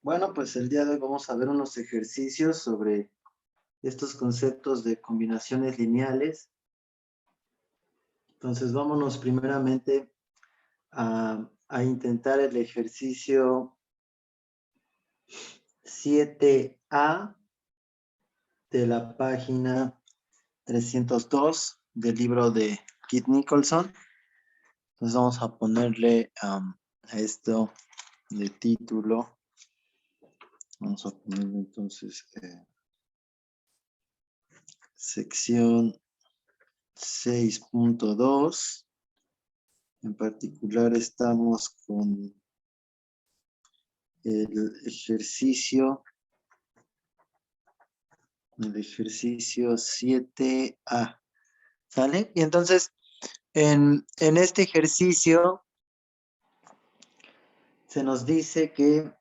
Bueno, pues el día de hoy vamos a ver unos ejercicios sobre estos conceptos de combinaciones lineales. Entonces, vámonos primeramente a intentar el ejercicio 7A de la página 302 del libro de Kit Nicholson. Entonces, vamos a ponerle a esto de título. Vamos a ponerle entonces sección 6.2. En particular estamos con el ejercicio 7A. ¿Sale? Y entonces, en este ejercicio se nos dice que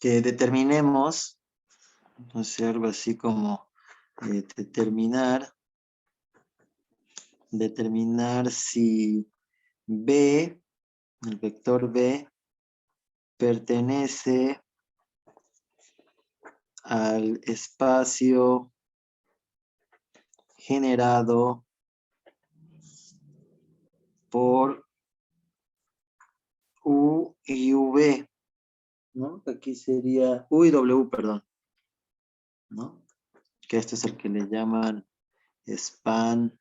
determinemos, entonces algo así como determinar si B, el vector B, pertenece al espacio generado por U y V, ¿no? Aquí sería U y W, perdón, ¿no? Que este es el que le llaman span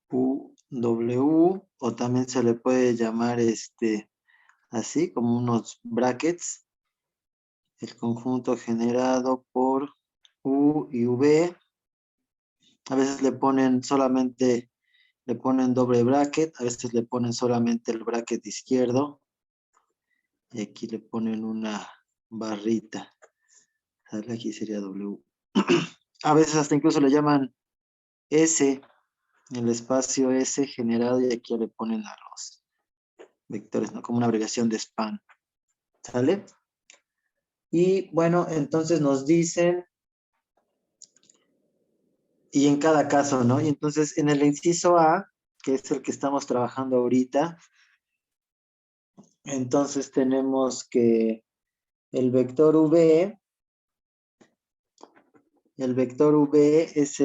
UW, o también se le puede llamar así, como unos brackets, el conjunto generado por U y V. A veces le ponen doble bracket, a veces le ponen solamente el bracket izquierdo, y aquí le ponen una barrita. Aquí sería W. A veces hasta incluso le llaman S, el espacio S generado, y aquí le ponen a los vectores, ¿no? Como una abreviación de span. ¿Sale? Y bueno, entonces nos dicen, y en cada caso, ¿no? Y entonces en el inciso A, que es el que estamos trabajando ahorita, entonces tenemos que el vector V es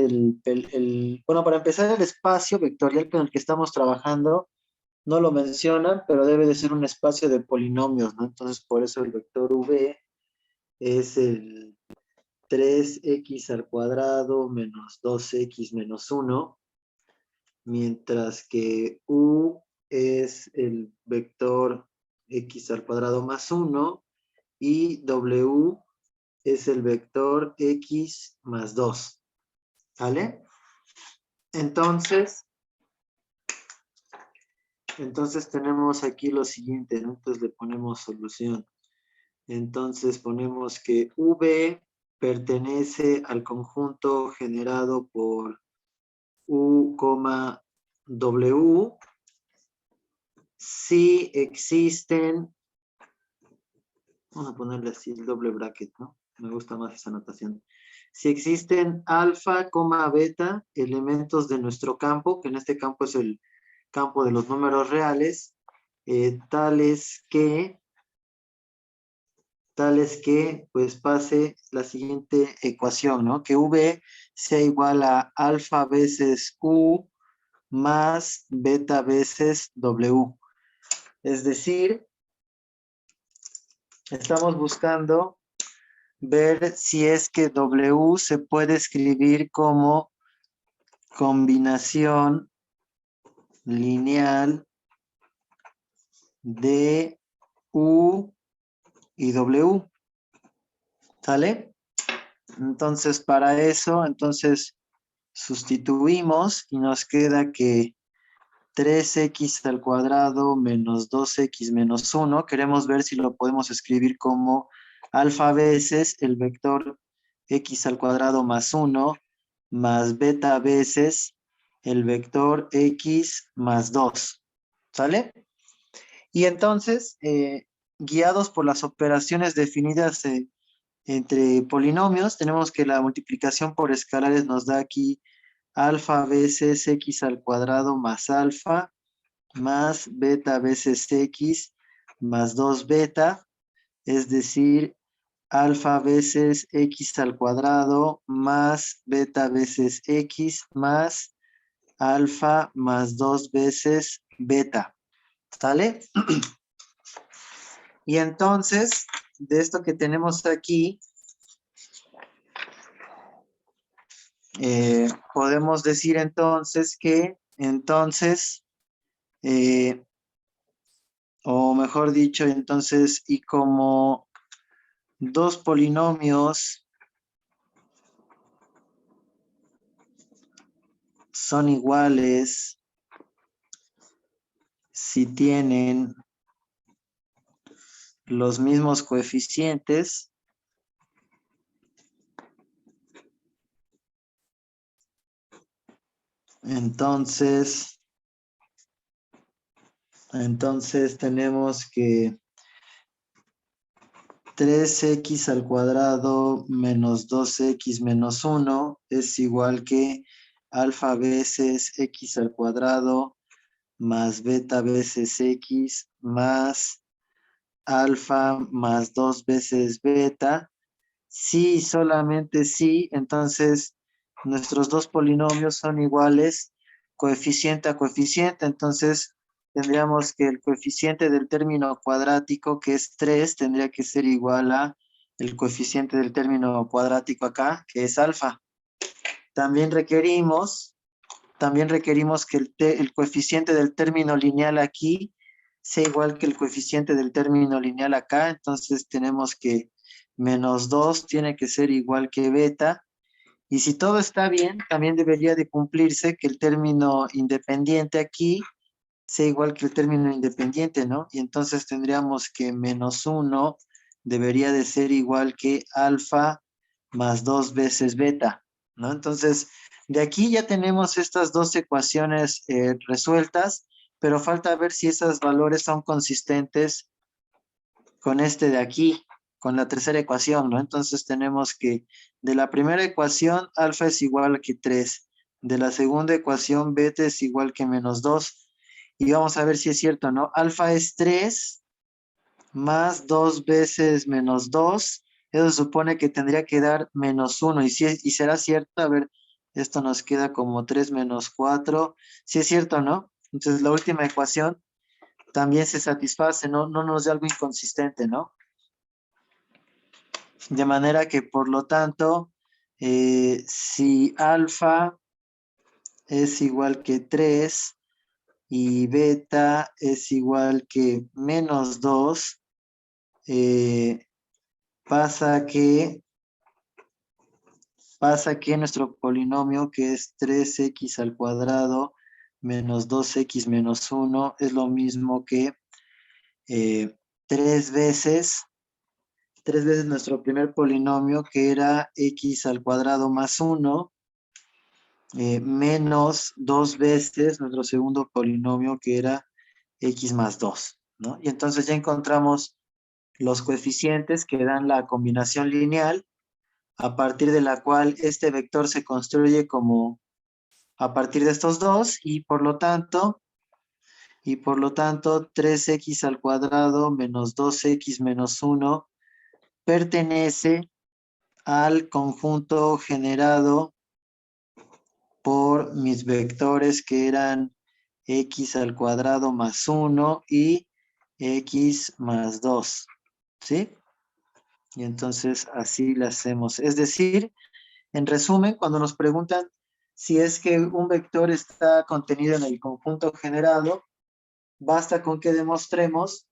bueno, para empezar, el espacio vectorial con el que estamos trabajando no lo mencionan, pero debe de ser un espacio de polinomios, ¿no? Entonces, por eso el vector V es el 3x al cuadrado menos 2x menos 1, mientras que U es el vector x al cuadrado más 1 y W es el vector x más 2. ¿Sale? Entonces tenemos aquí lo siguiente, ¿no? Entonces le ponemos solución. Entonces ponemos que V pertenece al conjunto generado por U, W, si existen, vamos a ponerle así el doble bracket, ¿no? Me gusta más esa notación. Si existen alfa, beta, elementos de nuestro campo, que en este campo es el campo de los números reales, tales que pues pase la siguiente ecuación, ¿no? Que V sea igual a alfa veces U más beta veces W. Es decir, estamos buscando ver si es que W se puede escribir como combinación lineal de U y W. ¿Sale? Entonces, para eso, sustituimos y nos queda que 3x al cuadrado menos 2x menos 1. Queremos ver si lo podemos escribir como alfa veces el vector x al cuadrado más 1 más beta veces el vector x más 2. ¿Sale? Y entonces, guiados por las operaciones definidas entre polinomios, tenemos que la multiplicación por escalares nos da aquí alfa veces x al cuadrado más alfa más beta veces x más 2 beta, es decir, alfa veces x al cuadrado más beta veces x más alfa más 2 veces beta. ¿Sale? Y entonces, de esto que tenemos aquí, podemos decir entonces que, o mejor dicho, entonces, y como dos polinomios son iguales si tienen los mismos coeficientes, entonces tenemos que 3x al cuadrado menos 2x menos 1 es igual que alfa veces x al cuadrado más beta veces x más alfa más 2 veces beta. Sí, solamente sí, entonces nuestros dos polinomios son iguales coeficiente a coeficiente, entonces tendríamos que el coeficiente del término cuadrático, que es 3, tendría que ser igual a el coeficiente del término cuadrático acá, que es alfa. También requerimos que el coeficiente del término lineal aquí sea igual que el coeficiente del término lineal acá, entonces tenemos que menos 2 tiene que ser igual que beta, y si todo está bien, también debería de cumplirse que el término independiente aquí sea igual que el término independiente, ¿no? Y entonces tendríamos que menos 1 debería de ser igual que alfa más 2 veces beta, ¿no? Entonces, de aquí ya tenemos estas dos ecuaciones resueltas, pero falta ver si esos valores son consistentes con este de aquí, con la tercera ecuación, ¿no? Entonces tenemos que de la primera ecuación, alfa es igual que 3, de la segunda ecuación, beta es igual que menos 2, y vamos a ver si es cierto, ¿no? Alfa es 3 más 2 veces menos 2, eso supone que tendría que dar menos 1, y será cierto, a ver, esto nos queda como 3 menos 4, si es cierto, ¿no? Entonces la última ecuación también se satisface, no nos da algo inconsistente, ¿no? De manera que, por lo tanto, si alfa es igual que 3 y beta es igual que menos 2, eh, pasa que nuestro polinomio, que es 3x al cuadrado menos 2x menos 1, es lo mismo que 3 veces nuestro primer polinomio, que era x al cuadrado más 1, menos 2 veces nuestro segundo polinomio, que era x más 2, ¿no? Y entonces ya encontramos los coeficientes que dan la combinación lineal, a partir de la cual este vector se construye como a partir de estos dos, y por lo tanto 3x al cuadrado menos 2x menos 1 pertenece al conjunto generado por mis vectores, que eran x al cuadrado más 1 y x más 2, ¿sí? Y entonces así lo hacemos. Es decir, en resumen, cuando nos preguntan si es que un vector está contenido en el conjunto generado, basta con que demostremos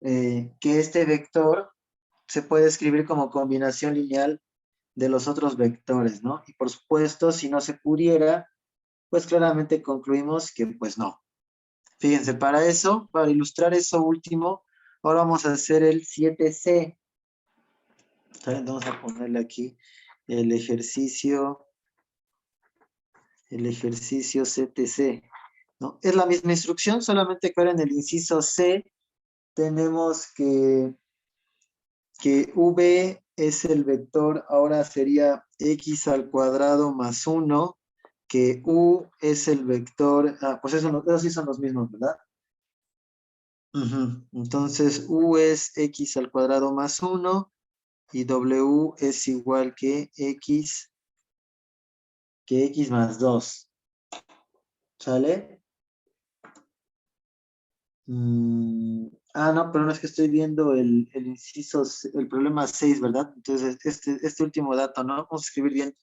que este vector se puede escribir como combinación lineal de los otros vectores, ¿no? Y por supuesto, si no se pudiera, pues claramente concluimos que pues no. Fíjense, para eso, para ilustrar eso último, ahora vamos a hacer el 7C. Vamos a ponerle aquí el ejercicio 7C, ¿no? Es la misma instrucción, solamente que ahora en el inciso C tenemos que V es el vector, ahora sería x al cuadrado más 1, que U es el vector, pues esos sí son los mismos, ¿verdad? Ujú. Entonces, U es X al cuadrado más 1 y W es igual que X más 2. ¿Sale? No, pero no es que estoy viendo el inciso, el problema 6, ¿verdad? Entonces, este último dato, ¿no? Vamos a escribir bien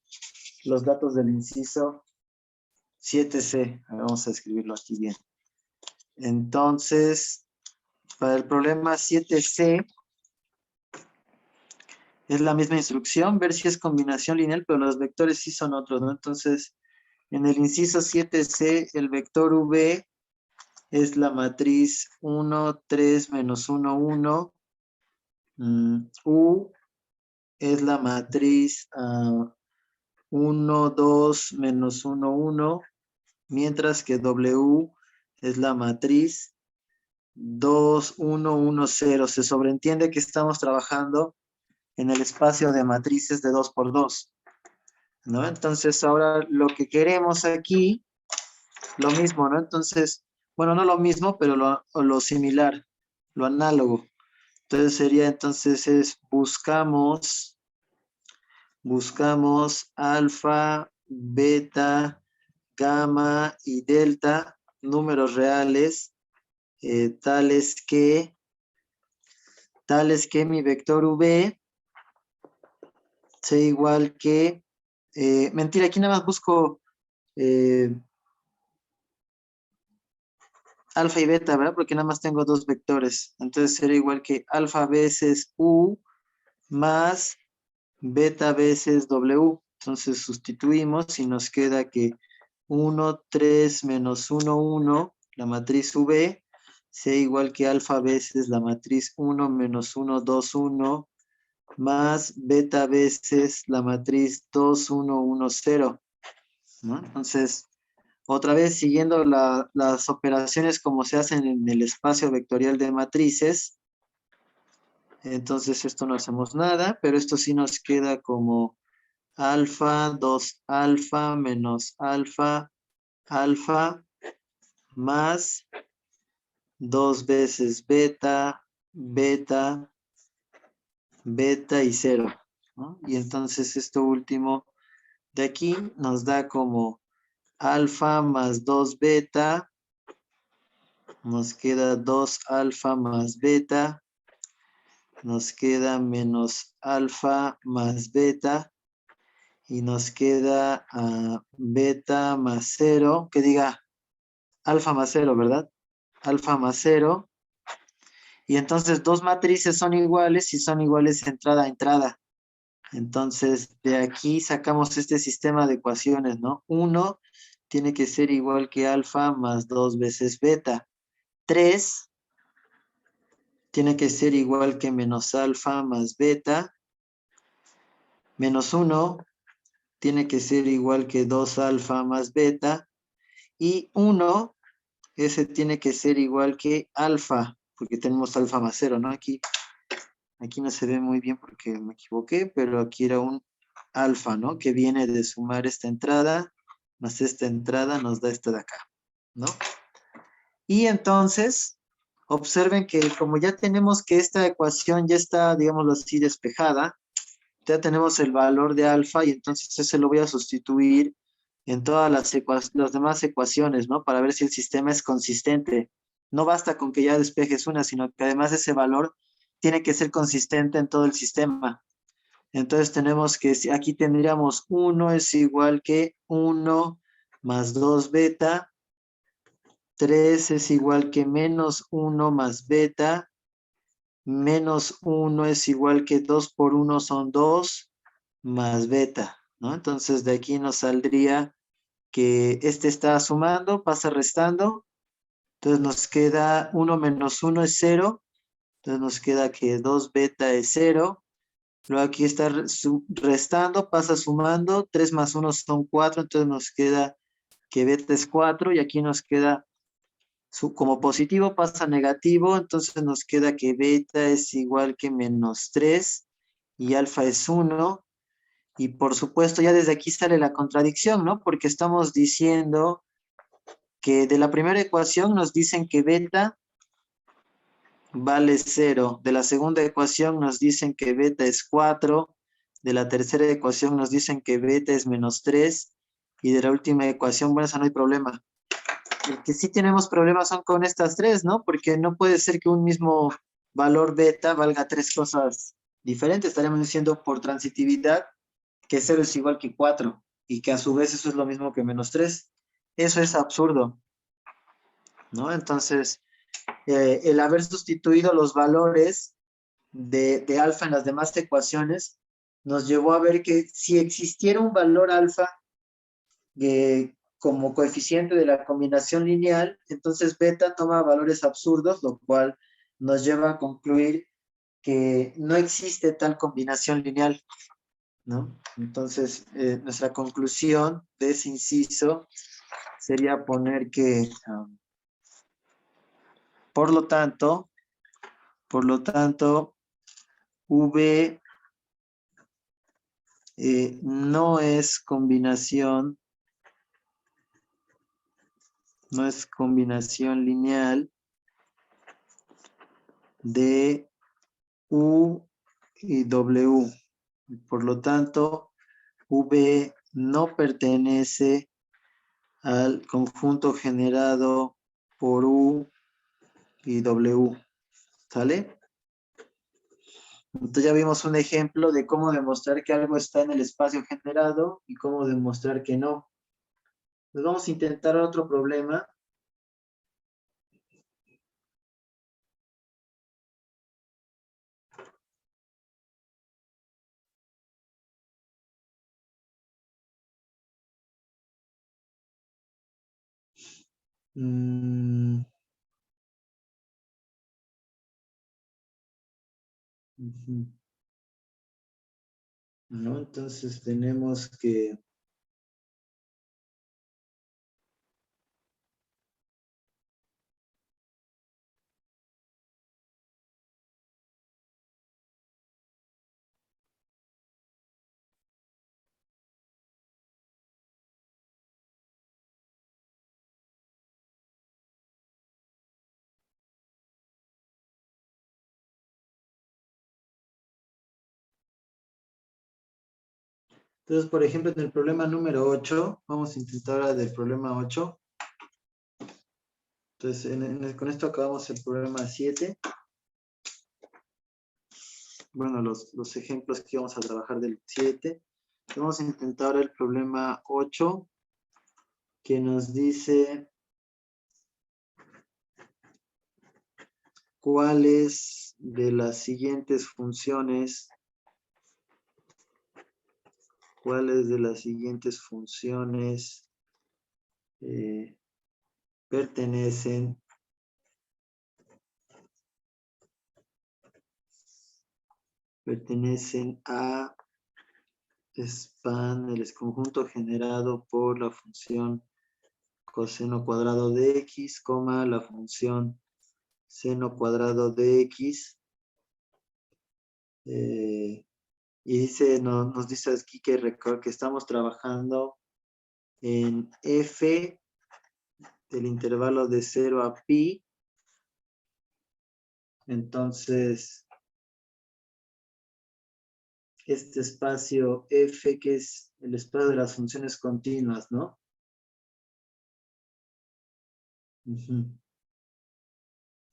los datos del inciso 7C. A ver, vamos a escribirlo aquí bien. Entonces, para el problema 7C, es la misma instrucción, ver si es combinación lineal, pero los vectores sí son otros, ¿no? Entonces, en el inciso 7C, el vector V es la matriz 1, 3, menos 1, 1. U es la matriz 1, 2, menos 1, 1, mientras que W es la matriz 2, 1, 1, 0. Se sobreentiende que estamos trabajando en el espacio de matrices de 2 por 2, ¿no? Entonces, ahora lo que queremos aquí, lo mismo, ¿no? Entonces, bueno, no lo mismo, pero lo similar, lo análogo. Entonces sería, entonces buscamos alfa, beta, gamma y delta, números reales, tales que mi vector V sea igual que, mentira, aquí nada más busco alfa y beta, ¿verdad? Porque nada más tengo dos vectores. Entonces será igual que alfa veces U más beta veces W. Entonces sustituimos y nos queda que 1, 3 menos 1, 1, la matriz V, sea igual que alfa veces la matriz 1 menos 1, 2, 1, más beta veces la matriz 2, 1, 1, 0. ¿No? Entonces, otra vez siguiendo las operaciones como se hacen en el espacio vectorial de matrices, entonces esto no hacemos nada, pero esto sí nos queda como alfa, 2 alfa, menos alfa, alfa, más 2 veces beta, beta, beta y 0, ¿no? Y entonces esto último de aquí nos da como alfa más 2 beta, nos queda 2 alfa más beta, nos queda menos alfa más beta, y nos queda beta más 0, que diga alfa más 0, ¿verdad? Alfa más 0. Y entonces dos matrices son iguales y son iguales entrada a entrada. Entonces, de aquí sacamos este sistema de ecuaciones, ¿no? 1 tiene que ser igual que alfa más 2 veces beta. 3 tiene que ser igual que menos alfa más beta. Menos 1 tiene que ser igual que 2 alfa más beta. Y 1, ese tiene que ser igual que alfa, porque tenemos alfa más 0, ¿no? Aquí no se ve muy bien porque me equivoqué, pero aquí era un alfa, ¿no? Que viene de sumar esta entrada, más esta entrada nos da esta de acá, ¿no? Y entonces, observen que como ya tenemos que esta ecuación ya está, digámoslo así, despejada, ya tenemos el valor de alfa y entonces ese lo voy a sustituir en todas las demás ecuaciones, ¿no? Para ver si el sistema es consistente. No basta con que ya despejes una, sino que además ese valor tiene que ser consistente en todo el sistema. Entonces tenemos que, aquí tendríamos 1 es igual que 1 más 2 beta, 3 es igual que menos 1 más beta, menos 1 es igual que 2 por 1 son 2 más beta, ¿no? Entonces de aquí nos saldría que este está sumando, pasa restando, entonces nos queda 1 menos 1 es 0, entonces nos queda que 2 beta es 0, luego aquí está restando, pasa sumando, 3 más 1 son 4, entonces nos queda que beta es 4 y aquí nos queda como positivo pasa negativo, entonces nos queda que beta es igual que menos 3 y alfa es 1. Y por supuesto ya desde aquí sale la contradicción, ¿no? Porque estamos diciendo que de la primera ecuación nos dicen que beta vale 0. De la segunda ecuación nos dicen que beta es 4. De la tercera ecuación nos dicen que beta es menos 3. Y de la última ecuación, bueno, esa no hay problema. El que sí tenemos problemas son con estas tres, ¿no? Porque no puede ser que un mismo valor beta valga tres cosas diferentes. Estaríamos diciendo por transitividad que 0 es igual que 4 y que a su vez eso es lo mismo que menos 3. Eso es absurdo, ¿no? Entonces, el haber sustituido los valores de alfa en las demás ecuaciones nos llevó a ver que si existiera un valor alfa como coeficiente de la combinación lineal, entonces beta toma valores absurdos, lo cual nos lleva a concluir que no existe tal combinación lineal, ¿no? Entonces, nuestra conclusión de ese inciso sería poner que, por lo tanto, V no es combinación lineal de U y W. Por lo tanto, V no pertenece al conjunto generado por U y W. ¿Sale? Entonces ya vimos un ejemplo de cómo demostrar que algo está en el espacio generado y cómo demostrar que no. Pues vamos a intentar otro problema. Mm, ujú. ¿No? Entonces tenemos que... Entonces, por ejemplo, en el problema número 8, vamos a intentar ahora del problema 8. Entonces, con esto acabamos el problema 7. Bueno, los ejemplos que vamos a trabajar del 7. Vamos a intentar ahora el problema 8, que nos dice cuáles de las siguientes funciones eh, pertenecen a span, el conjunto generado por la función coseno cuadrado de x, la función seno cuadrado de x. Y dice, nos dice aquí que estamos trabajando en f del intervalo de 0 a pi. Entonces, este espacio f, que es el espacio de las funciones continuas, ¿no? En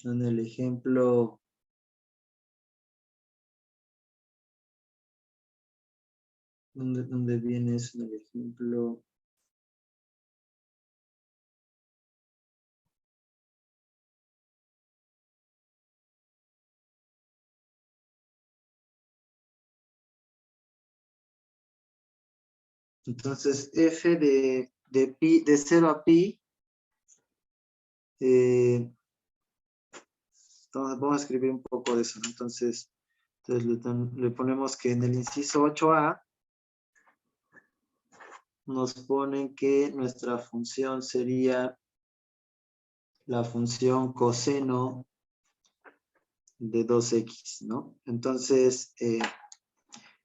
el ejemplo, ¿dónde viene eso en el ejemplo? Entonces, f pi, de 0 a pi, vamos a escribir un poco de eso, ¿no? Entonces le ponemos que en el inciso 8a nos ponen que nuestra función sería la función coseno de 2x, ¿no? Entonces,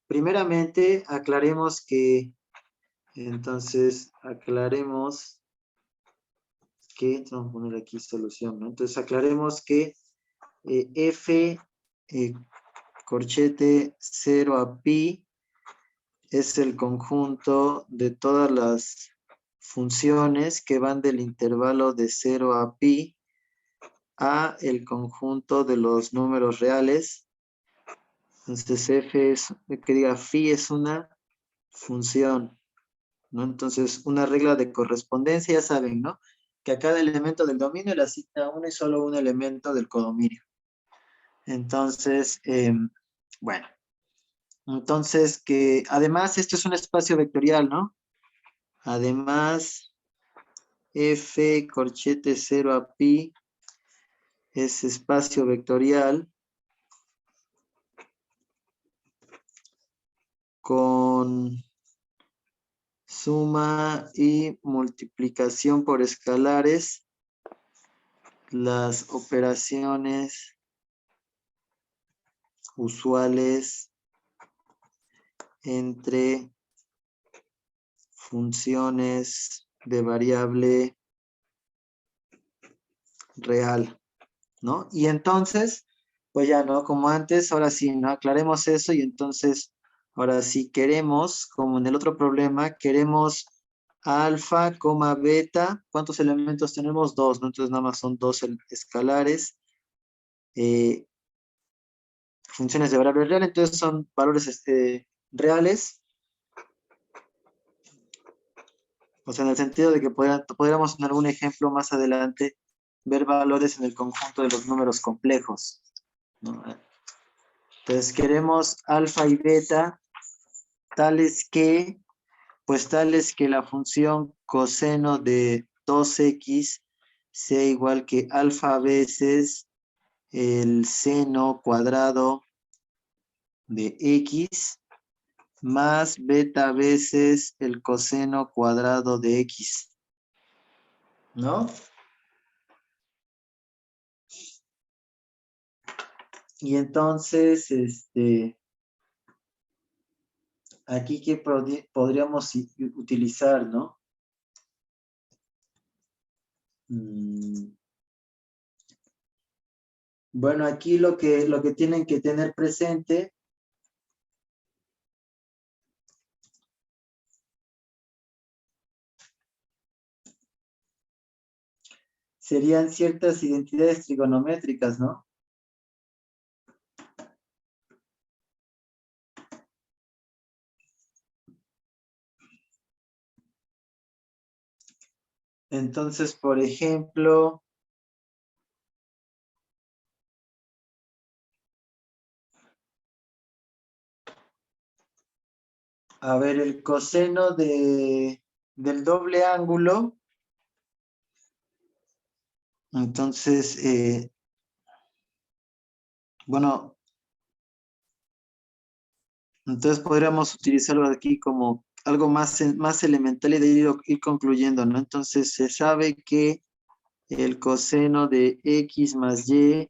primeramente aclaremos que, vamos a poner aquí solución, ¿no? Entonces aclaremos que F, eh, corchete 0 a pi, es el conjunto de todas las funciones que van del intervalo de 0 a pi a el conjunto de los números reales. Entonces f es, que diga phi es una función, ¿no? Entonces una regla de correspondencia, ya saben, ¿no? Que a cada elemento del dominio le asigna uno y solo un elemento del codominio. Entonces, bueno. Entonces, que además esto es un espacio vectorial, ¿no? Además, f corchete 0 a pi es espacio vectorial con suma y multiplicación por escalares, las operaciones usuales entre funciones de variable real, ¿no? Y entonces, pues ya, ¿no? Como antes, ahora sí, ¿no? Aclaremos eso y entonces, ahora sí queremos, como en el otro problema, queremos alfa, coma, beta. ¿Cuántos elementos tenemos? Dos, ¿no? Entonces nada más son dos escalares. Funciones de variable real, entonces son valores reales. O sea, en el sentido de que podríamos en algún ejemplo más adelante ver valores en el conjunto de los números complejos, ¿no? Entonces queremos alfa y beta tales que, pues tales que la función coseno de 2x sea igual que alfa veces el seno cuadrado de x más beta veces el coseno cuadrado de x, ¿no? Y entonces, aquí que podríamos utilizar, ¿no? Bueno, aquí lo que tienen que tener presente serían ciertas identidades trigonométricas, ¿no? Entonces, por ejemplo, a ver, el coseno del doble ángulo, entonces, bueno, entonces podríamos utilizarlo aquí como algo más elemental y de ir concluyendo, ¿no? Entonces, se sabe que el coseno de x más y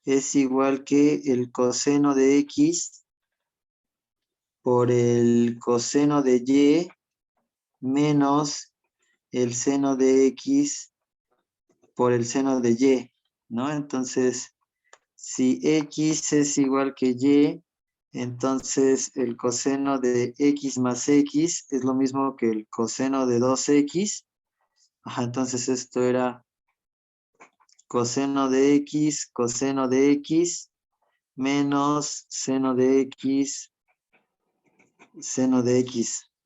es igual que el coseno de x por el coseno de y menos el seno de x por el seno de y, ¿no? Entonces, si x es igual que y, entonces el coseno de x más x es lo mismo que el coseno de 2x. Ajá, entonces esto era coseno de x menos seno de x,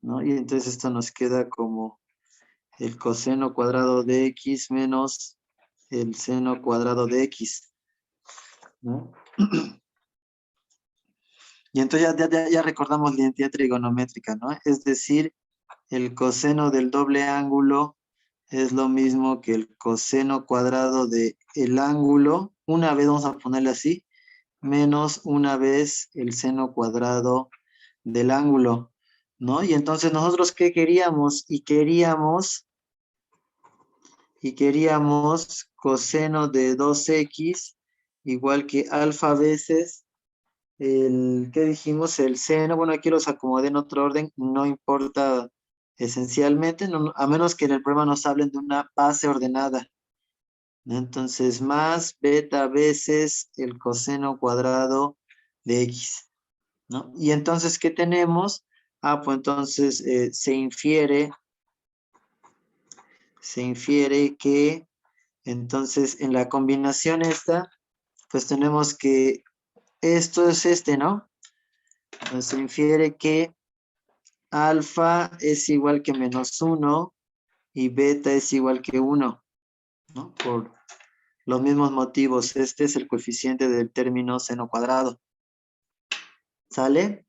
¿no? Y entonces esto nos queda como el coseno cuadrado de x menos el seno cuadrado de x, ¿no? Y entonces ya recordamos la identidad trigonométrica, ¿no? Es decir, el coseno del doble ángulo es lo mismo que el coseno cuadrado del ángulo, una vez vamos a ponerle así, menos una vez el seno cuadrado del ángulo, ¿no? Y entonces nosotros, ¿qué queríamos? Y queríamos coseno de 2x igual que alfa veces ¿qué dijimos? El seno. Bueno, aquí los acomodé en otro orden, no importa esencialmente, a menos que en el problema nos hablen de una base ordenada. Entonces, más beta veces el coseno cuadrado de X, ¿no? Y entonces, ¿qué tenemos? Ah, pues entonces se infiere que, entonces, en la combinación esta, pues tenemos que esto es ¿no? Entonces se infiere que alfa es igual que -1 y beta es igual que 1, ¿no? Por los mismos motivos, este es el coeficiente del término seno cuadrado. ¿Sale?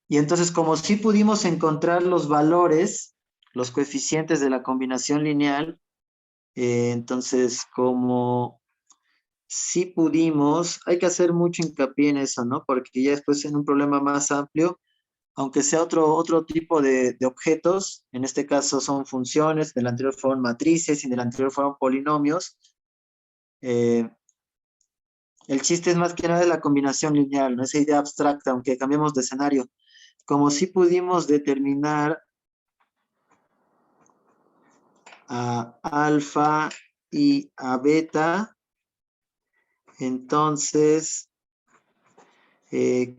Y entonces, como sí pudimos encontrar los valores, los coeficientes de la combinación lineal, entonces, como sí pudimos, hay que hacer mucho hincapié en eso, ¿no? Porque ya después en un problema más amplio, aunque sea otro tipo de objetos, en este caso son funciones, del anterior fueron matrices y del anterior fueron polinomios, eh, el chiste es más que nada de la combinación lineal, ¿no? Esa idea abstracta, aunque cambiemos de escenario. Como si pudimos determinar a alfa y a beta, entonces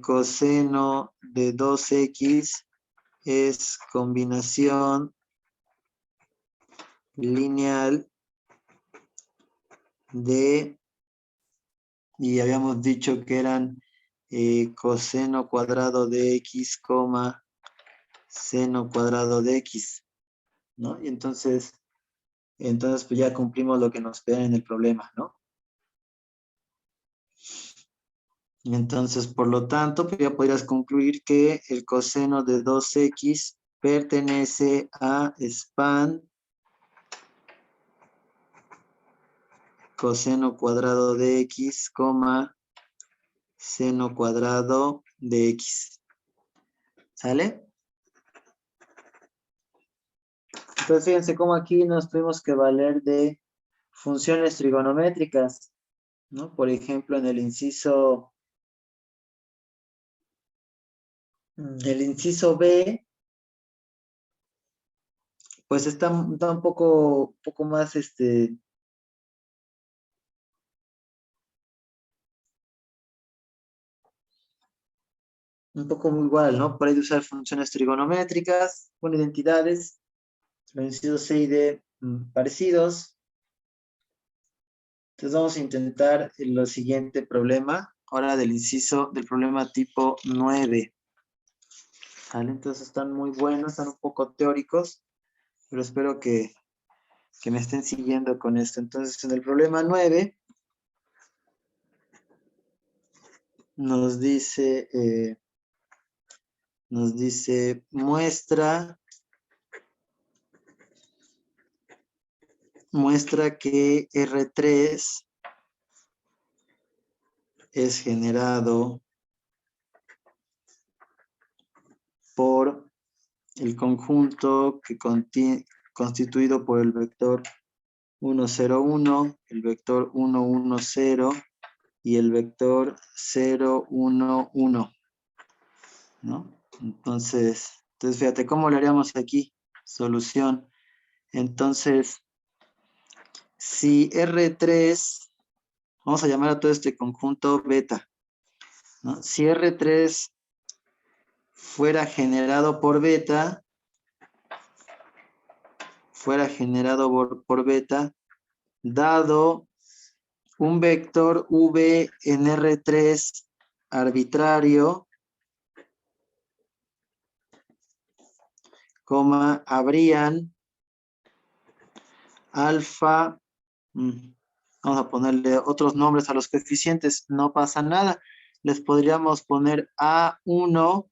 coseno de 2x es combinación lineal de, y habíamos dicho que eran coseno cuadrado de x, seno cuadrado de x, ¿no? Y entonces pues ya cumplimos lo que nos piden en el problema, ¿no? Entonces, por lo tanto, pues ya podrías concluir que el coseno de 2x pertenece a span coseno cuadrado de x, seno cuadrado de x. ¿Sale? Entonces, fíjense cómo aquí nos tuvimos que valer de funciones trigonométricas, ¿no? Por ejemplo, en el inciso B, pues está un poco más, un poco muy igual, ¿no? Por ahí de usar funciones trigonométricas con identidades, los incisos C y D parecidos. Entonces vamos a intentar lo siguiente problema, ahora del problema tipo 9. ¿Vale? Entonces están muy buenos, están un poco teóricos, pero espero que me estén siguiendo con esto. Entonces en el problema 9 nos dice, muestra que R3 es generado por el conjunto que constituido por el vector 1, 0, 1, el vector 1, 1, 0 y el vector 0, 1, 1, ¿no? Entonces fíjate, ¿cómo lo haríamos aquí? Solución. Entonces, si R3, vamos a llamar a todo este conjunto beta, ¿no? Si R3 fuera generado por beta, dado un vector V en R3 arbitrario, habrían alfa, vamos a ponerle otros nombres a los coeficientes, no pasa nada. Les podríamos poner A1,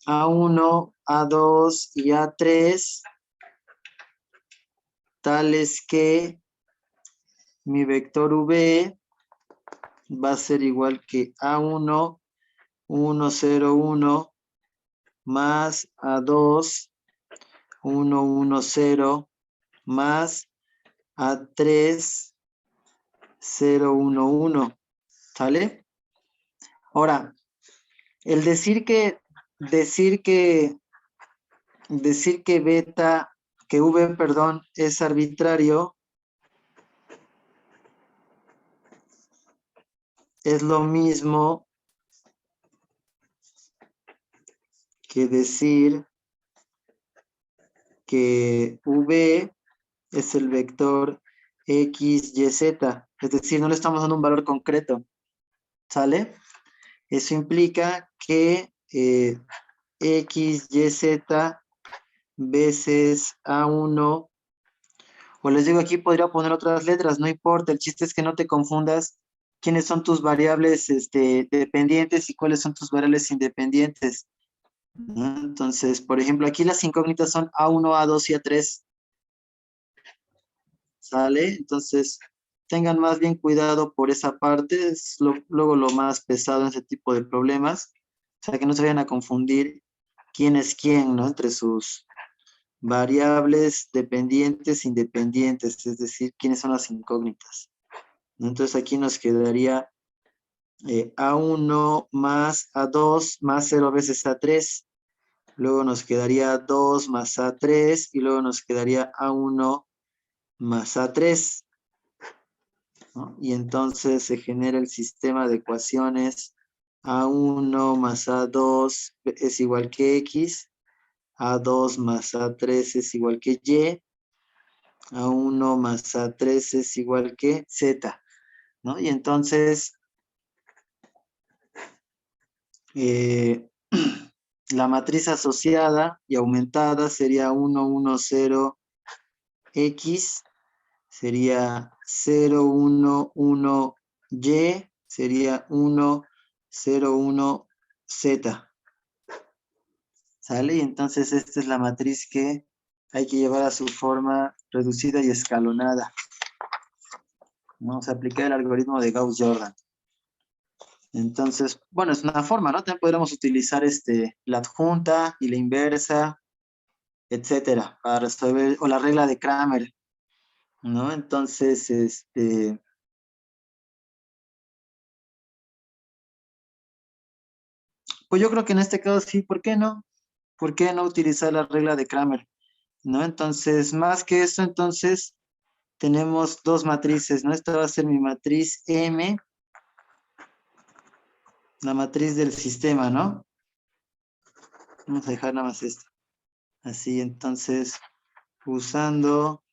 A1, A2 y A3, tales que mi vector V va a ser igual que A1, 1, 0, 1, más A2, 1, 1, 0, más A3, 0, 1, 1. ¿Sale? Ahora, el decir que beta que V, perdón, es arbitrario, es lo mismo que decir que V es el vector X, Y, Z. Es decir, no le estamos dando un valor concreto. ¿Sale? Eso implica que X, Y, Z veces A1, o les digo aquí, podría poner otras letras, no importa, el chiste es que no te confundas quiénes son tus variables dependientes y cuáles son tus variables independientes, ¿no? Entonces, por ejemplo, aquí las incógnitas son A1, A2 y A3, ¿sale? Entonces, tengan más bien cuidado por esa parte, es luego lo más pesado en ese tipo de problemas, o sea, que no se vayan a confundir quién es quién, ¿no? Entre sus variables dependientes, independientes, es decir, quiénes son las incógnitas, ¿no? Entonces aquí nos quedaría A1 más A2 más 0 veces A3, luego nos quedaría 2 más A3 y luego nos quedaría A1 más A3, ¿no? Y entonces se genera el sistema de ecuaciones A1 más A2 es igual que X, A2 más A3 es igual que Y, A1 más A3 es igual que Z, ¿no? Y entonces eh, la matriz asociada y aumentada sería 1, 1, 0, X, sería 0, 1, 1, Y, sería 1, 0, 1, Z, ¿sale? Y entonces esta es la matriz que hay que llevar a su forma reducida y escalonada. Vamos a aplicar el algoritmo de Gauss-Jordan. Entonces, bueno, es una forma, ¿no? También podríamos utilizar la adjunta y la inversa, etcétera, para resolver, o la regla de Kramer, ¿no? Entonces, pues yo creo que en este caso sí, ¿por qué no? ¿Por qué no utilizar la regla de Kramer? ¿No? Entonces, más que eso, entonces, tenemos dos matrices, ¿no? Esta va a ser mi matriz M, la matriz del sistema, ¿no? Vamos a dejar nada más esto. Así, entonces, usando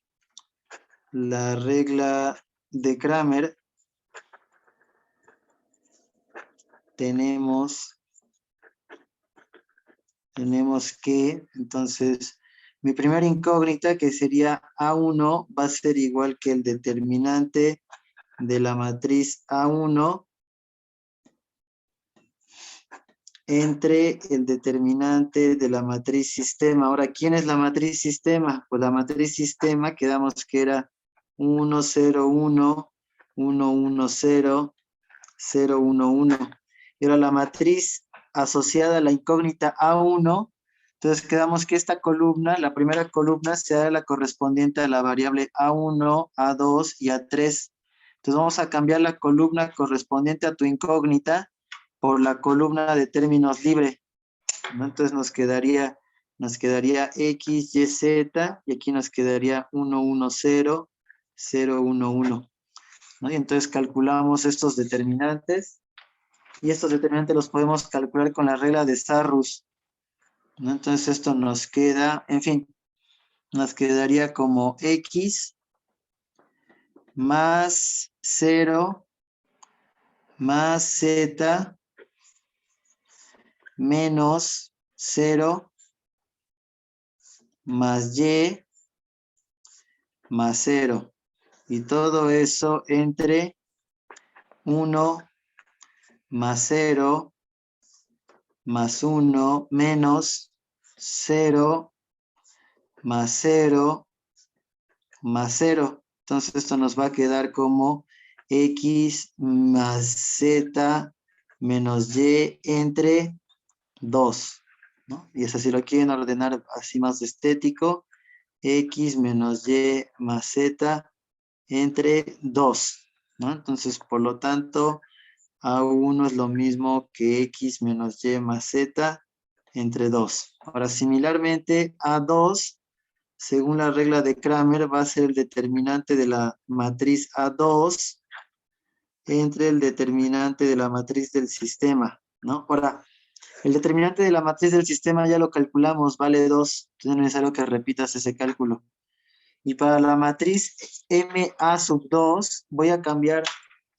la regla de Kramer, tenemos que, entonces, mi primera incógnita, que sería A1, va a ser igual que el determinante de la matriz A1 entre el determinante de la matriz sistema. Ahora, ¿quién es la matriz sistema? Pues la matriz sistema, quedamos que era 1, 0, 1, 1, 1, 0, 0, 1, 1. Y ahora la matriz asociada a la incógnita A1, entonces quedamos que esta columna, la primera columna, será la correspondiente a la variable A1, A2 y A3. Entonces vamos a cambiar la columna correspondiente a tu incógnita por la columna de términos libre, ¿no? Entonces nos quedaría X, Y, Z, y aquí nos quedaría 1, 1, 0, 0, 1, 1. ¿No? Y entonces calculamos estos determinantes, y estos determinantes los podemos calcular con la regla de Sarrus, ¿no? Entonces esto nos queda, en fin, nos quedaría como X más 0 más Z menos 0 más Y más 0. Y todo eso entre 1 más 0 más 1 menos 0 más 0 más 0. Entonces esto nos va a quedar como X más Z menos Y entre 2, ¿no? Y eso si lo quieren ordenar así más estético, X menos Y más Z entre 2, ¿no? Entonces, por lo tanto, A1 es lo mismo que X menos Y más Z entre 2. Ahora, similarmente, A2 según la regla de Kramer, va a ser el determinante de la matriz A2 entre el determinante de la matriz del sistema, ¿no? Ahora, el determinante de la matriz del sistema ya lo calculamos, vale 2, entonces no es necesario que repitas ese cálculo. Y para la matriz MA sub 2, voy a cambiar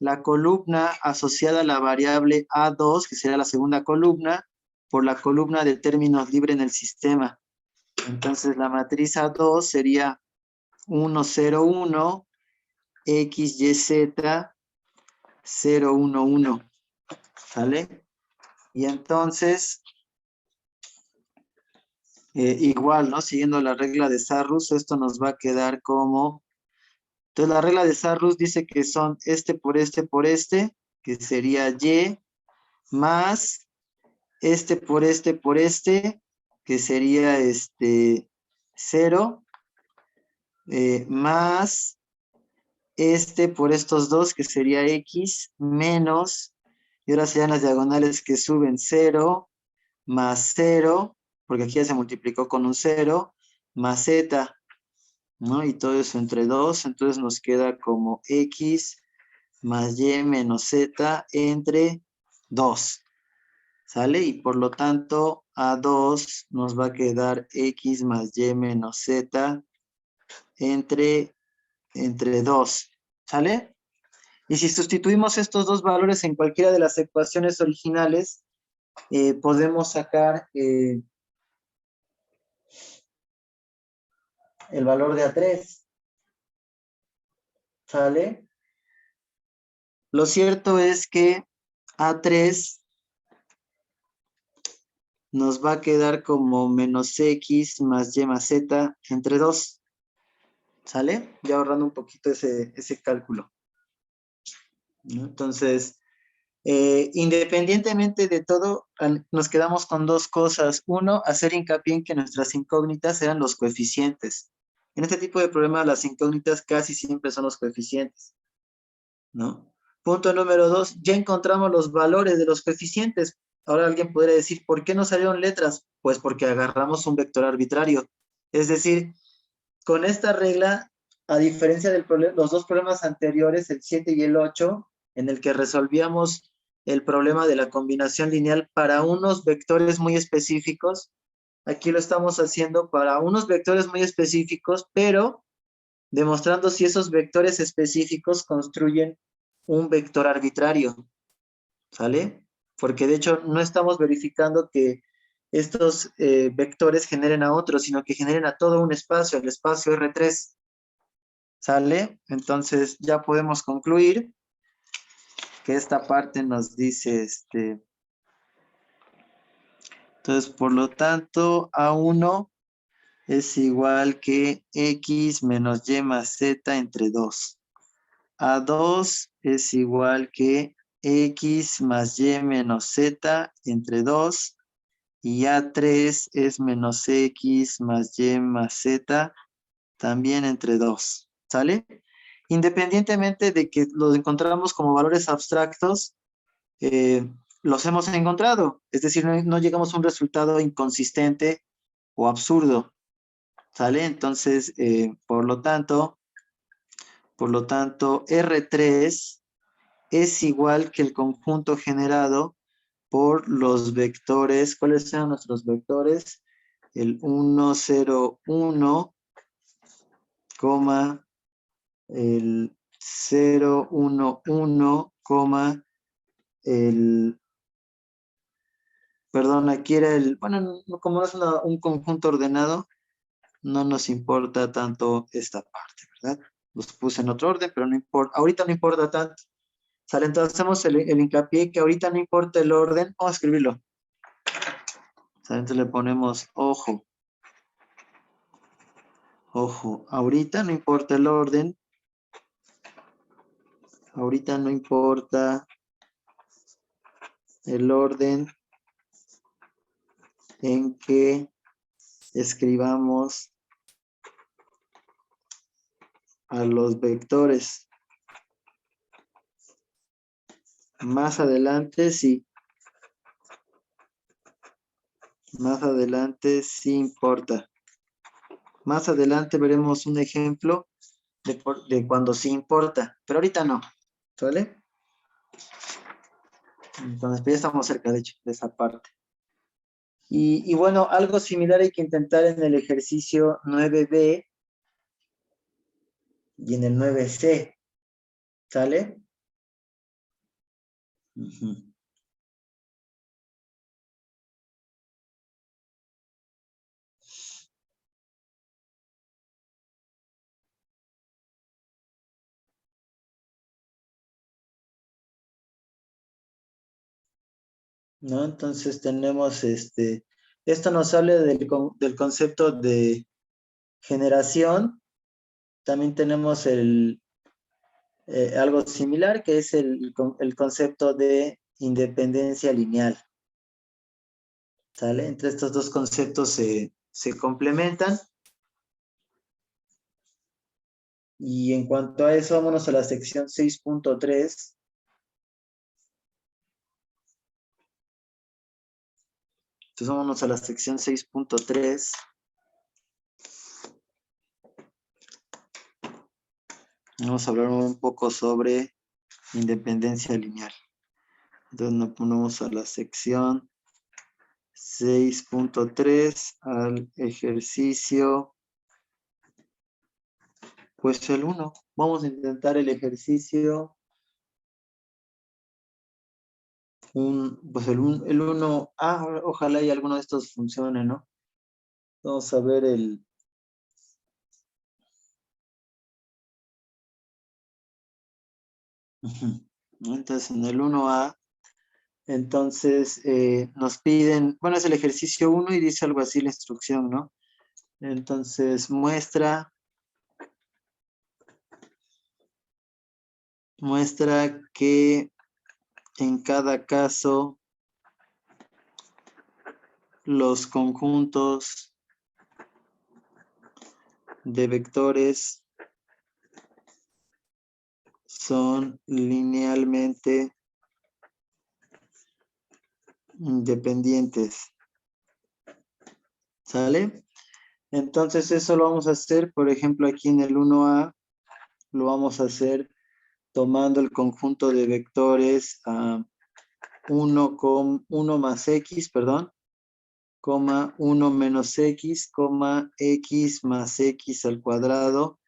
la columna asociada a la variable A2, que será la segunda columna, por la columna de términos libres en el sistema. Entonces la matriz A2 sería 1, 0, 1, X, Y, Z, 0, 1, 1. ¿Sale? Y entonces, igual, ¿no? Siguiendo la regla de Sarrus, esto nos va a quedar como... Entonces la regla de Sarrus dice que son este por este, que sería Y, más este por este, que sería 0, más este por estos dos, que sería X, menos, y ahora serían las diagonales que suben 0, más 0, porque aquí ya se multiplicó con un 0, más Z, ¿no? Y todo eso entre 2, entonces nos queda como X más Y menos Z entre 2, ¿sale? Y por lo tanto, A2 nos va a quedar X más Y menos Z entre 2, ¿sale? Y si sustituimos estos dos valores en cualquiera de las ecuaciones originales, podemos sacar el valor de A3, ¿sale? Lo cierto es que A3 nos va a quedar como menos X más Y más Z entre 2, ¿sale? Ya ahorrando un poquito ese cálculo, ¿no? Entonces, independientemente de todo, nos quedamos con dos cosas. Uno, hacer hincapié en que nuestras incógnitas eran los coeficientes. En este tipo de problemas, las incógnitas casi siempre son los coeficientes, ¿no? Punto número 2, ya encontramos los valores de los coeficientes. Ahora alguien podría decir, ¿por qué no salieron letras? Pues porque agarramos un vector arbitrario. Es decir, con esta regla, a diferencia de los dos problemas anteriores, el 7 y el 8, en el que resolvíamos el problema de la combinación lineal para unos vectores muy específicos, aquí lo estamos haciendo para unos vectores muy específicos, pero demostrando si esos vectores específicos construyen un vector arbitrario, ¿sale? Porque de hecho no estamos verificando que estos vectores generen a otros, sino que generen a todo un espacio, el espacio R3, ¿sale? Entonces ya podemos concluir que esta parte nos dice, entonces por lo tanto A1 es igual que X menos Y más Z entre 2. A2 es igual que X más Y menos Z entre 2. Y A3 es menos X más Y más Z también entre 2, ¿sale? Independientemente de que los encontramos como valores abstractos, los hemos encontrado. Es decir, no llegamos a un resultado inconsistente o absurdo, ¿sale? Entonces, por lo tanto, R3 es igual que el conjunto generado por los vectores. ¿Cuáles eran nuestros vectores? El 1, 0, 1, el 0, 1, 1, el, perdón, aquí era bueno, como no es un conjunto ordenado, no nos importa tanto esta parte, ¿verdad? Los puse en otro orden, pero no importa, ahorita no importa tanto. ¿Sale? Entonces hacemos el hincapié que ahorita no importa el orden, vamos a escribirlo. ¿Sale? Entonces le ponemos ojo. Ojo, ahorita no importa el orden, ahorita no importa el orden en que escribamos a los vectores. Más adelante sí. Más adelante sí importa. Más adelante veremos un ejemplo de cuando sí importa, pero ahorita no, ¿vale? Entonces, pues ya estamos cerca, de hecho, de esa parte. Y bueno, algo similar hay que intentar en el ejercicio 9B y en el 9C, ¿sale? Ujú. ¿No? Entonces tenemos esto nos habla del concepto de generación. También tenemos algo similar que es el concepto de independencia lineal, ¿sale? Entre estos dos conceptos se complementan. Y en cuanto a eso, vámonos a la sección 6.3. Entonces vámonos a la sección 6.3. Vamos a hablar un poco sobre independencia lineal. Entonces nos ponemos a la sección 6.3, al ejercicio, pues el 1. Vamos a intentar el ejercicio, pues el 1. Ojalá y alguno de estos funcione, ¿no? Vamos a ver entonces en el 1A, entonces nos piden, bueno, es el ejercicio 1 y dice algo así la instrucción, ¿no? Entonces muestra que en cada caso los conjuntos de vectores son linealmente independientes. ¿Sale? Entonces eso lo vamos a hacer, por ejemplo, aquí en el 1A, lo vamos a hacer tomando el conjunto de vectores 1 más x, perdón, coma 1 menos x, coma x más x al cuadrado,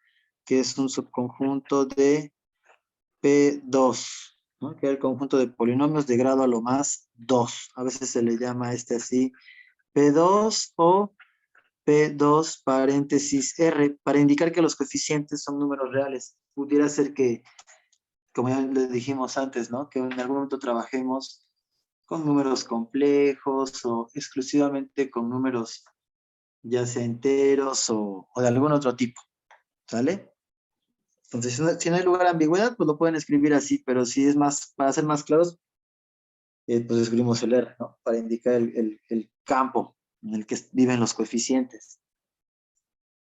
que es un subconjunto de P2, ¿no? Que es el conjunto de polinomios de grado a lo más 2. A veces se le llama así P2 o P2 paréntesis R, para indicar que los coeficientes son números reales. Pudiera ser que, como ya les dijimos antes, ¿no? Que en algún momento trabajemos con números complejos o exclusivamente con números ya sea enteros o de algún otro tipo, ¿sale? Entonces, si no hay lugar a ambigüedad, pues lo pueden escribir así, pero si es más, para ser más claros, pues escribimos el R, ¿no? Para indicar el campo en el que viven los coeficientes.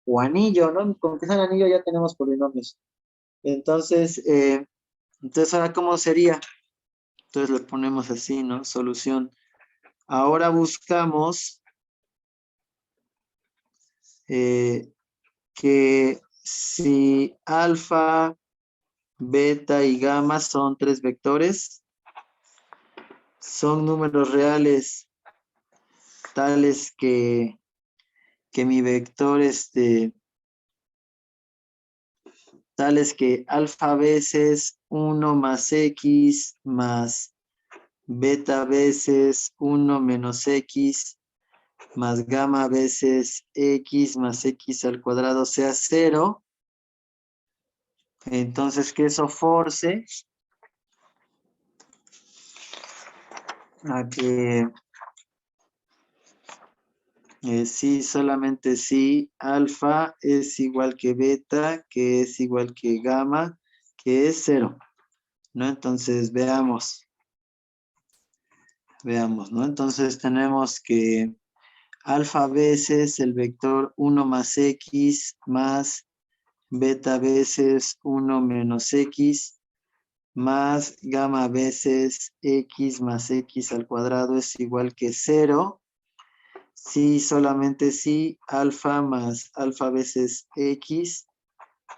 O anillo, ¿no? Con que sea anillo ya tenemos polinomios. Entonces, ahora, ¿cómo sería? Entonces le ponemos así, ¿no? Solución. Ahora buscamos que si alfa, beta y gamma son 3 vectores, son números reales tales que mi vector, tales que alfa veces 1 más x más beta veces 1 menos x más gamma veces x más x al cuadrado sea 0, entonces que eso force a que sí, solamente sí, alfa es igual que beta, que es igual que gamma, que es 0, ¿no? Entonces veamos, ¿no? Entonces tenemos que alfa veces el vector 1 más x más beta veces 1 menos x más gamma veces x más x al cuadrado es igual que 0. sí, solamente sí, alfa más alfa veces X,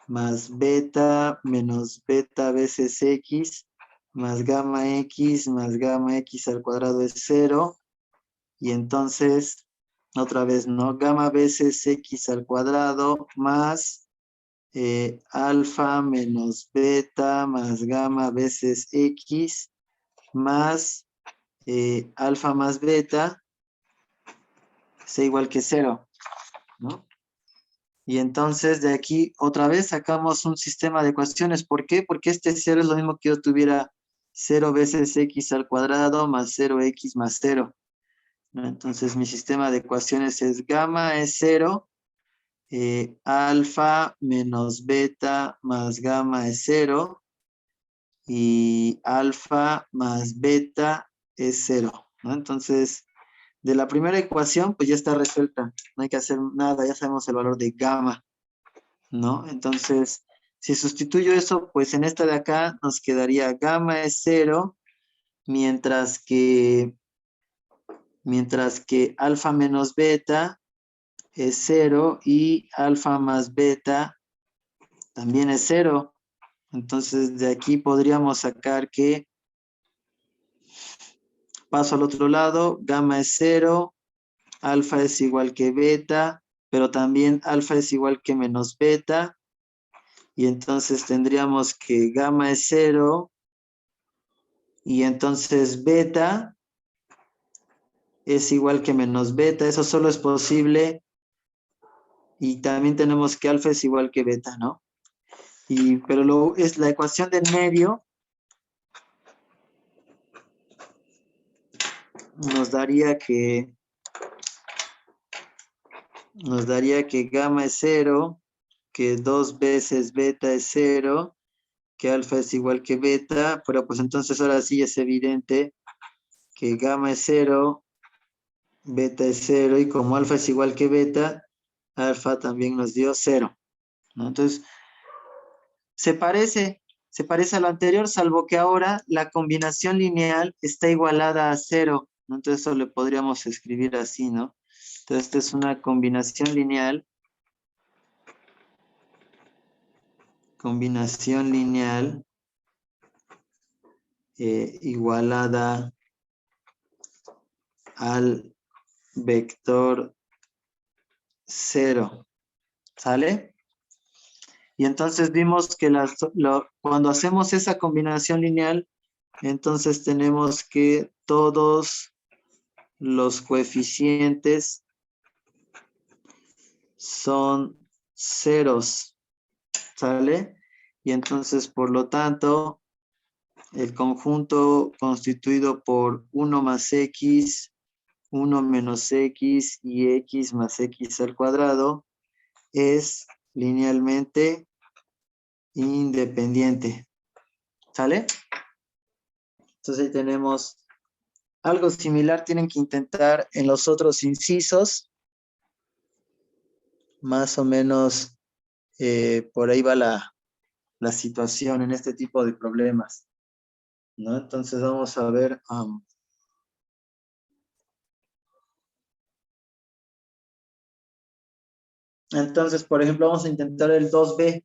más beta menos beta veces X, más gamma X al cuadrado es cero. Y entonces, otra vez, ¿no? Gamma veces X al cuadrado más alfa menos beta más gamma veces X más alfa más beta es igual que cero, ¿no? Y entonces de aquí otra vez sacamos un sistema de ecuaciones. ¿Por qué? Porque este cero es lo mismo que yo tuviera cero veces X al cuadrado más 0X más cero, ¿no? Entonces mi sistema de ecuaciones es gamma es cero, alfa menos beta más gamma es cero, y alfa más beta es cero, ¿no? Entonces, de la primera ecuación, pues ya está resuelta. No hay que hacer nada, ya sabemos el valor de gamma, ¿no? Entonces, si sustituyo eso, pues en esta de acá nos quedaría gamma es cero, mientras que alfa menos beta es cero y alfa más beta también es cero. Entonces, de aquí podríamos sacar que paso al otro lado, gamma es cero, alfa es igual que beta, pero también alfa es igual que menos beta, y entonces tendríamos que gamma es cero, y entonces beta es igual que menos beta. Eso solo es posible, y también tenemos que alfa es igual que beta, ¿no? Pero es la ecuación del medio, nos daría que gamma es cero, que 2 veces beta es cero, que alfa es igual que beta, pero pues entonces ahora sí es evidente que gamma es cero, beta es cero, y como alfa es igual que beta, alfa también nos dio cero, ¿no? Entonces, se parece, se parece a lo anterior, salvo que ahora la combinación lineal está igualada a cero, ¿no? Entonces eso le podríamos escribir así, ¿no? Entonces, esta es una combinación lineal igualada al vector cero, ¿sale? Y entonces vimos que cuando hacemos esa combinación lineal, entonces tenemos que todos los coeficientes son ceros, ¿sale? Y entonces, por lo tanto, el conjunto constituido por 1 más x, 1 menos x y x más x al cuadrado es linealmente independiente, ¿sale? Entonces ahí tenemos algo similar, tienen que intentar en los otros incisos, más o menos por ahí va la situación en este tipo de problemas, ¿no? Entonces vamos a ver, entonces, por ejemplo, vamos a intentar el 2b,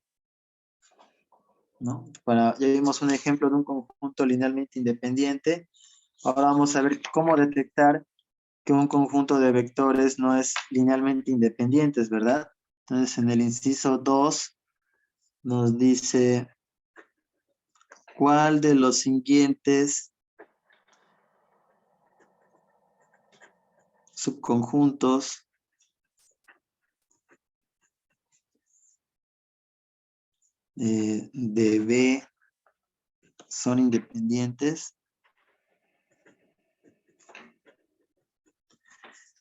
¿no? Ya vimos un ejemplo de un conjunto linealmente independiente. Ahora vamos a ver cómo detectar que un conjunto de vectores no es linealmente independiente, ¿verdad? Entonces, en el inciso 2 nos dice, ¿cuál de los siguientes subconjuntos de B son independientes?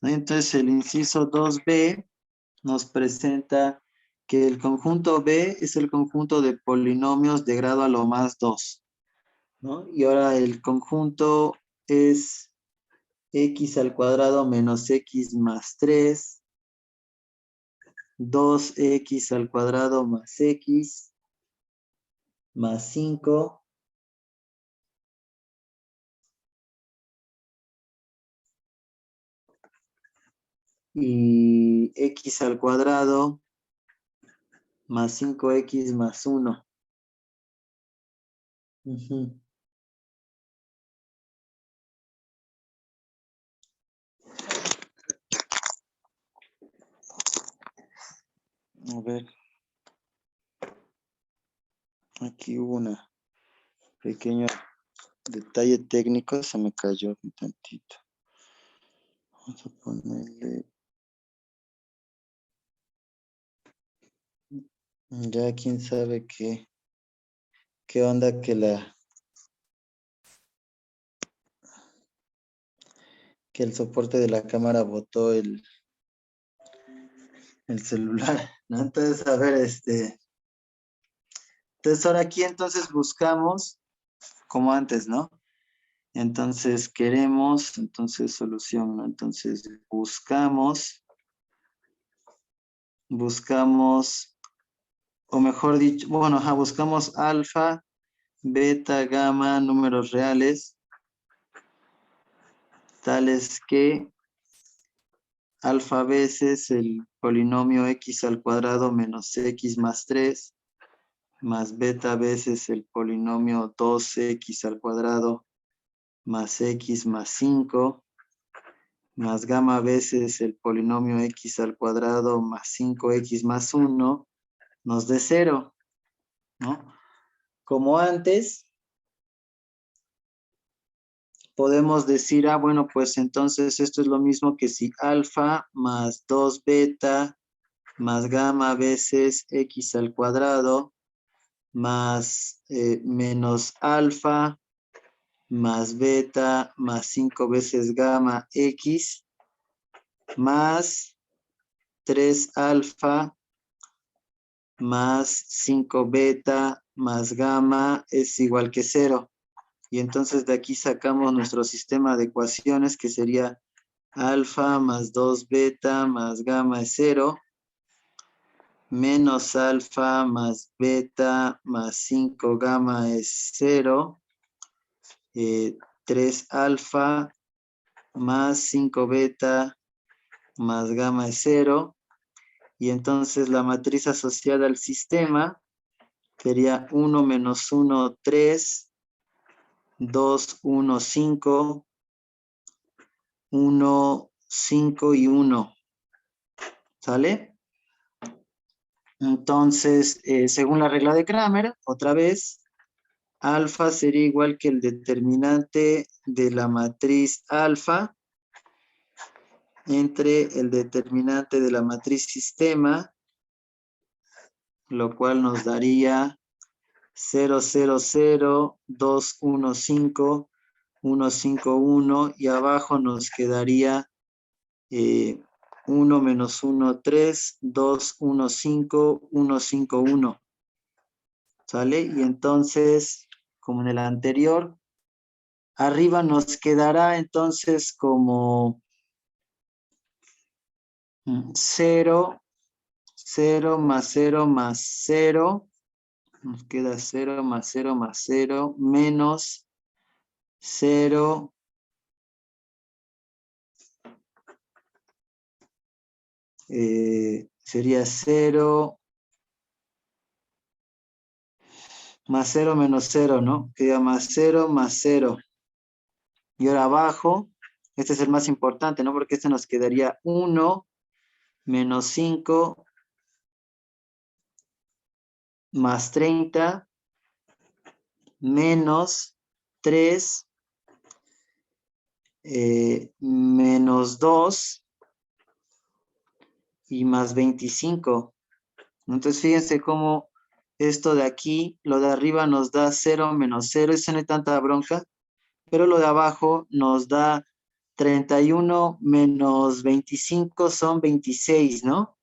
¿No? Entonces, el inciso 2b nos presenta que el conjunto B es el conjunto de polinomios de grado a lo más 2, ¿no? Y ahora el conjunto es x al cuadrado menos x más 3, 2x al cuadrado más x más 5, y x al cuadrado más 5x más 1. Ujú. A ver, aquí hubo un pequeño detalle técnico, se me cayó un tantito. Vamos a ponerle... Ya quién sabe qué onda que el soporte de la cámara botó el celular, ¿no? Entonces, a ver, entonces ahora aquí entonces buscamos, como antes, ¿no? Entonces queremos, entonces solución, ¿no? Entonces buscamos, o mejor dicho, bueno, ajá, buscamos alfa, beta, gamma, números reales, tales que alfa veces el polinomio x al cuadrado menos x más 3, más beta veces el polinomio 2x al cuadrado más x más 5, más gamma veces el polinomio x al cuadrado más 5x más 1, nos dé 0, ¿no? Como antes, podemos decir, bueno, pues entonces esto es lo mismo que si alfa más 2 beta más gamma veces x al cuadrado más menos alfa más beta más 5 veces gamma x más 3 alfa más 5 beta más gamma es igual que 0. Y entonces de aquí sacamos nuestro sistema de ecuaciones que sería alfa más 2 beta más gamma es 0, menos alfa más beta más 5 gamma es 0, 3 alfa más 5 beta más gamma es 0, y entonces la matriz asociada al sistema sería 1 menos 1, 3, 2, 1, 5, 1, 5 y 1. ¿Sale? Entonces, según la regla de Cramer, otra vez, alfa sería igual que el determinante de la matriz alfa entre el determinante de la matriz sistema, lo cual nos daría 0, 0, 0, 2, 1, 5, 1, 5, 1, y abajo nos quedaría 1 menos 1, 3, 2, 1, 5, 1, 5, 1. ¿Sale? Y entonces, como en el anterior, arriba nos quedará entonces como 0, 0 más 0 más 0. Nos queda 0 más 0 más 0 menos 0 sería 0 más 0 menos 0, ¿no? Queda más 0 más 0. Y ahora abajo, este es el más importante, ¿no? Porque este nos quedaría 1 menos 5 más 30 menos 3 menos 2 y más 25. Entonces fíjense cómo esto de aquí, lo de arriba nos da 0 menos 0, eso no hay tanta bronca, pero lo de abajo nos da 31 menos 25 son 26, ¿no?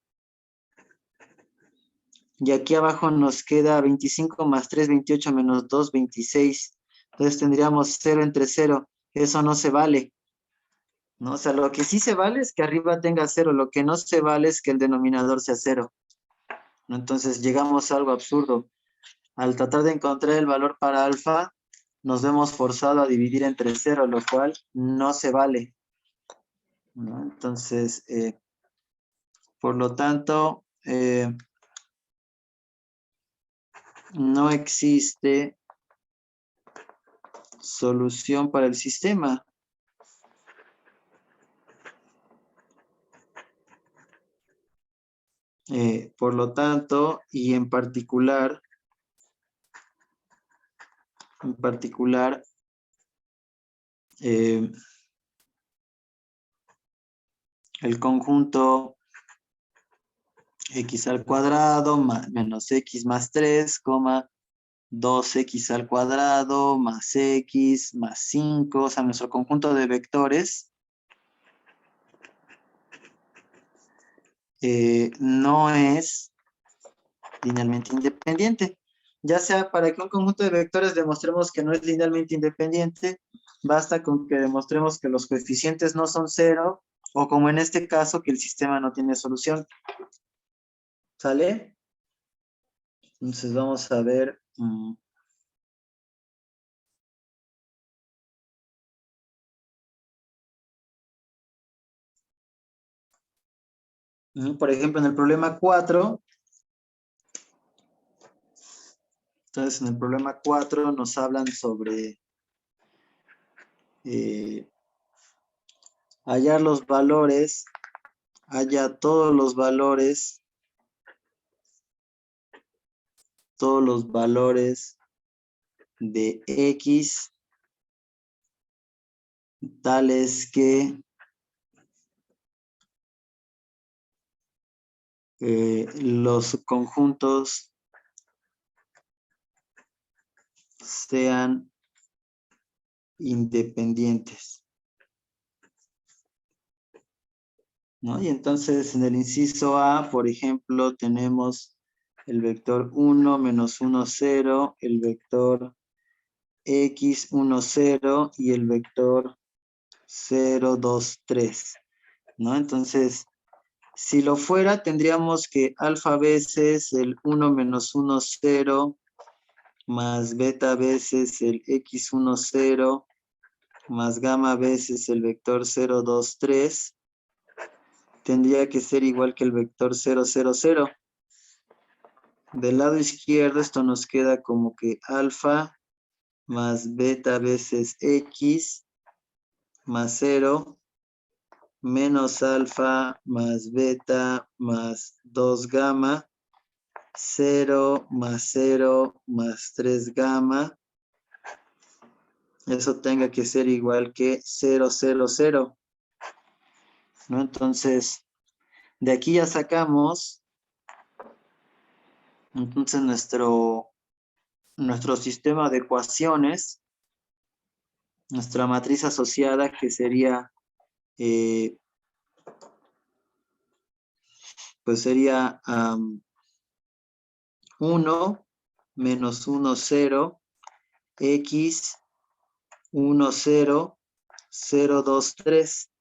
Y aquí abajo nos queda 25 más 3, 28 menos 2, 26. Entonces tendríamos 0 entre 0. Eso no se vale, ¿no? O sea, lo que sí se vale es que arriba tenga 0. Lo que no se vale es que el denominador sea 0, ¿no? Entonces llegamos a algo absurdo. Al tratar de encontrar el valor para alfa, nos vemos forzados a dividir entre 0, lo cual no se vale, ¿no? Entonces, Por lo tanto, no existe solución para el sistema. Por lo tanto, y en particular, el conjunto x al cuadrado menos x más 3, 2x al cuadrado más x más 5, o sea, nuestro conjunto de vectores no es linealmente independiente. Ya sea para que un conjunto de vectores demostremos que no es linealmente independiente, basta con que demostremos que los coeficientes no son cero, o como en este caso, que el sistema no tiene solución. ¿Sale? Entonces vamos a ver. Por ejemplo, en el problema 4, entonces en el problema 4 nos hablan sobre hallar los valores, halla todos los valores de x, tales que los conjuntos sean independientes, ¿no? Y entonces en el inciso A, por ejemplo, tenemos el vector 1, menos 1, 0, el vector x, 1, 0 y el vector 0, 2, 3, ¿no? Entonces, si lo fuera, tendríamos que alfa veces el 1 menos 1, 0, más beta veces el x1, 0, más gamma veces el vector 0, 2, 3, tendría que ser igual que el vector 0, 0, 0. Del lado izquierdo esto nos queda como que alfa más beta veces x más 0 menos alfa más beta más 2 gamma, 0 más 0 más 3 gamma, eso tenga que ser igual que 0, 0, 0, ¿no? Entonces, de aquí ya sacamos, entonces nuestro sistema de ecuaciones, nuestra matriz asociada, que sería, pues sería 1 menos 1, 0, x, 1, 0, 0, 2, 3.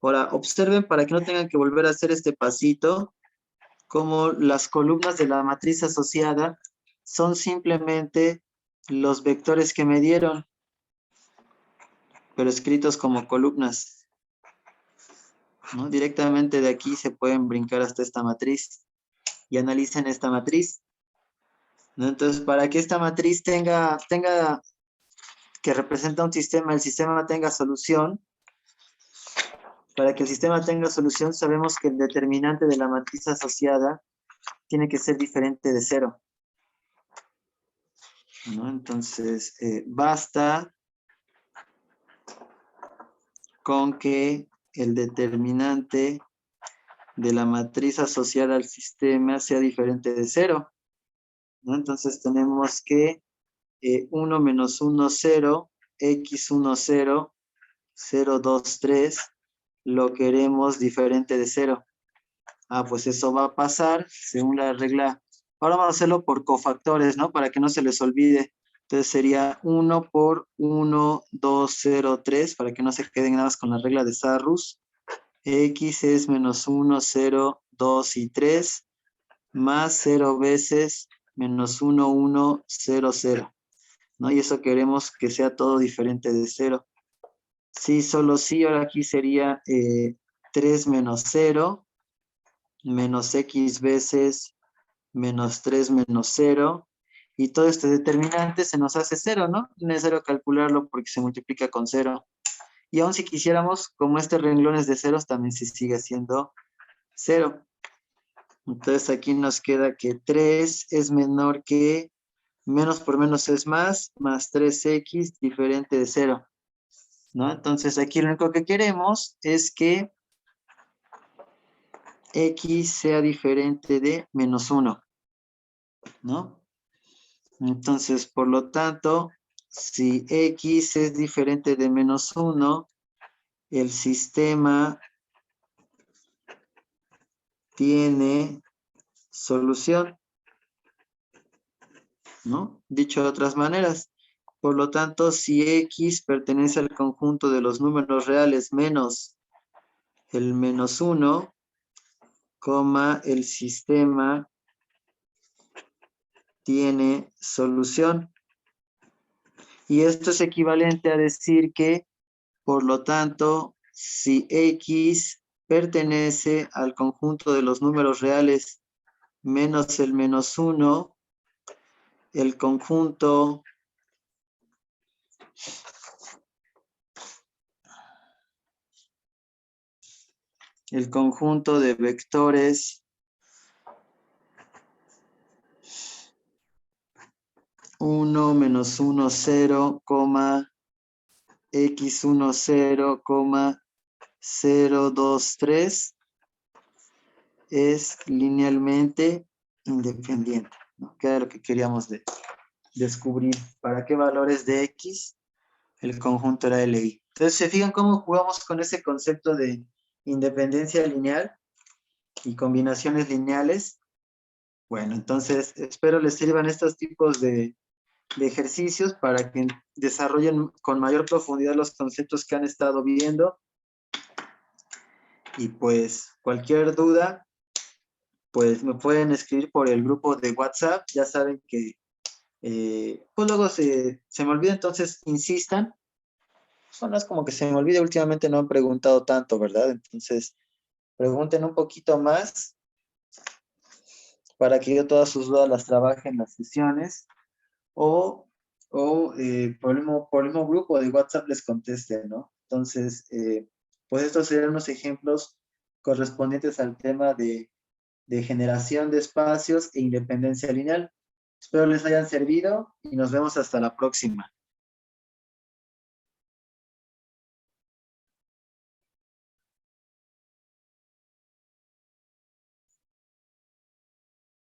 Ahora, observen para que no tengan que volver a hacer este pasito, como las columnas de la matriz asociada son simplemente los vectores que me dieron, pero escritos como columnas, ¿no? Directamente de aquí se pueden brincar hasta esta matriz y analicen esta matriz, ¿no? Entonces, para que esta matriz tenga que representa un sistema, el sistema tenga solución. Para que el sistema tenga solución, sabemos que el determinante de la matriz asociada tiene que ser diferente de 0, ¿no? Entonces, basta con que el determinante de la matriz asociada al sistema sea diferente de 0, ¿no? Entonces tenemos que 1 menos 1, 0, x1, 0, 0, 2, 3, lo queremos diferente de 0. Pues eso va a pasar según la regla. Ahora vamos a hacerlo por cofactores, ¿no? Para que no se les olvide. Entonces sería 1 por 1, 2, 0, 3, para que no se queden nada más con la regla de Sarrus. X es menos 1, 0, 2 y 3, más 0 veces menos 1, 1, 0, 0, ¿no? Y eso queremos que sea todo diferente de 0. Sí, solo sí, ahora aquí sería 3 menos 0, menos x veces menos 3 menos 0. Y todo este determinante se nos hace 0, ¿no? No es necesario calcularlo porque se multiplica con 0. Y aún si quisiéramos, como este renglón es de ceros, también se sigue siendo 0. Entonces aquí nos queda que 3 es menor que menos por menos es más 3x diferente de 0, ¿no? Entonces aquí lo único que queremos es que x sea diferente de menos 1, ¿no? Entonces, por lo tanto, si x es diferente de menos 1, el sistema tiene solución, ¿no? Dicho de otras maneras, por lo tanto, si x pertenece al conjunto de los números reales menos el menos 1, el sistema tiene solución. Y esto es equivalente a decir que, por lo tanto, si x pertenece al conjunto de los números reales menos el menos 1, el conjunto de vectores 1, menos 1, 0, x1, 0, 0, 2, 3 es linealmente independiente, ¿no? Que era lo que queríamos descubrir. ¿Para qué valores de x el conjunto era LI? Entonces, ¿se fijan cómo jugamos con ese concepto de independencia lineal y combinaciones lineales? Bueno, entonces espero les sirvan estos tipos de ejercicios para que desarrollen con mayor profundidad los conceptos que han estado viendo. Y pues cualquier duda, pues me pueden escribir por el grupo de WhatsApp. Ya saben que pues luego se me olvida, entonces insistan. Bueno, es como que se me olvida, últimamente no han preguntado tanto, ¿verdad? Entonces pregunten un poquito más para que yo todas sus dudas las trabaje en las sesiones o por el mismo grupo de WhatsApp les conteste, ¿no? Entonces, pues estos serían unos ejemplos correspondientes al tema de generación de espacios e independencia lineal. Espero les hayan servido y nos vemos hasta la próxima.